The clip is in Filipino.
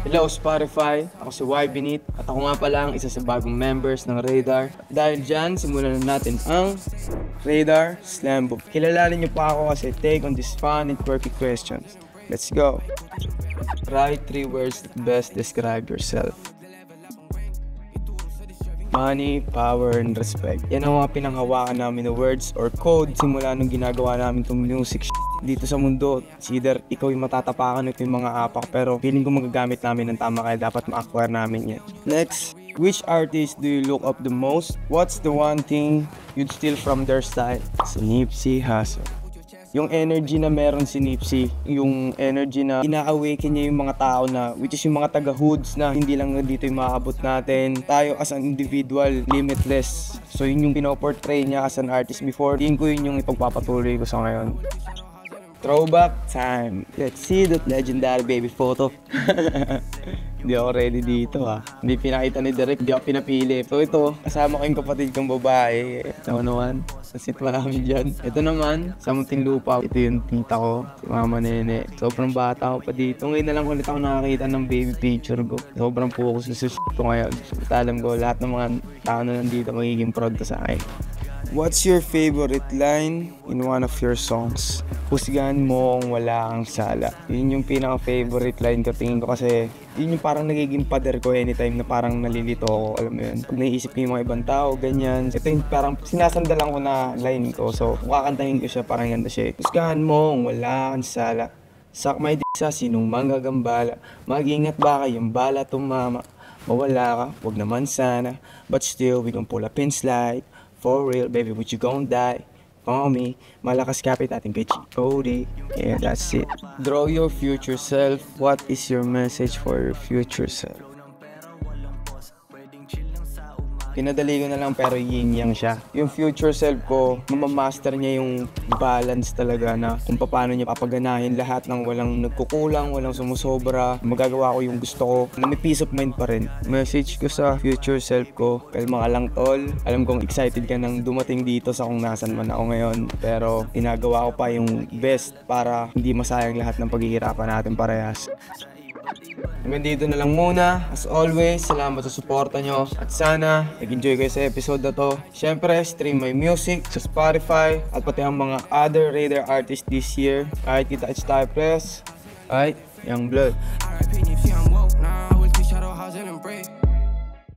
Hello Spotify, ako si Y Benit at ako nga pala ang isa sa bagong members ng Radar. At dahil dyan, simulan na natin ang Radar Slam Book. Kilalanin niyo pa ako kasi take on these fun and quirky questions. Let's go! Write 3 words that best describe yourself. Money, power, and respect. Yan ang mga pinanghawakan namin na words or code simula nung ginagawa namin itong music dito sa mundo. It's either ikaw yung matatapakan ito yung mga apak, pero feeling ko magagamit namin ng tama kaya dapat ma-acquire namin yan. Next, which artist do you look up the most? What's the one thing you'd steal from their style? Si Nipsey Hussle. Yung energy na meron si Nipsey, yung energy na ina-awaken niya yung mga tao na, which is yung mga taga-hoods na hindi lang dito yung makakabot natin. Tayo as an individual, limitless. So yun yung pinoportray niya as an artist before. Tingin ko yun yung ipagpapatuloy ko sa ngayon. Throwback time. Let's see that legendary baby photo. Hindi ako ready dito ha. Hindi pinakita ni Derek, hindi ako pinapili. So ito, kasama ko yung kapatid kong babae. Ito naman, sasit pa namin dyan. Ito naman, sa Muntinlupa. Ito yung tita ko, si Mama Nene. Sobrang bata ko pa dito. Ngayon na lang ulit ako nakakita ng baby picture ko. Sobrang focus sa ko ngayon. At alam ko, lahat ng mga tao na nandito magiging proud ka sa akin. What's your favorite line in one of your songs? Husgahan mo kung wala kang sala. Yun yung pinaka-favorite line ko, tingin ko kasi yun yung parang nagiging pader ko anytime na parang nalilito ako, alam mo yun. Pag naiisip ko yung mga ibang tao, ganyan. Ito yung parang sinasandalan ko na line ko. So, kung kakantahin ko siya, parang ganda siya. Husgahan mo kung wala kang sala. Sak may di sa sinong manggagambala. Mag-ingat ba kayong bala tumama. Mawala ka, wag naman sana. But still, we gon' pull up and slide. For real, baby, would you gon' die? For me, malakas kapit ating bitch Cody. Yeah, that's it. Draw your future self. What is your message for your future self? Pinadali ko na lang pero yin-yang siya. Yung future self ko, mamamaster niya yung balance talaga na kung paano niya papaganahin lahat ng walang nagkukulang, walang sumusobra. Magagawa ko yung gusto ko na may peace of mind pa rin. Message ko sa future self ko, kalma ka lang tol. Alam kong excited ka nang dumating dito sa kung nasan man ako ngayon. Pero ginagawa ko pa yung best para hindi masayang lahat ng paghihirapan natin parehas. Hanggang dito na lang muna. As always, salamat sa suporta nyo. At sana, nag-enjoy kayo sa episode na to. Siyempre, stream my music sa Spotify at pati ang mga other Radar artists this year. Kahit kita It's Type Press, kahit Young Blood.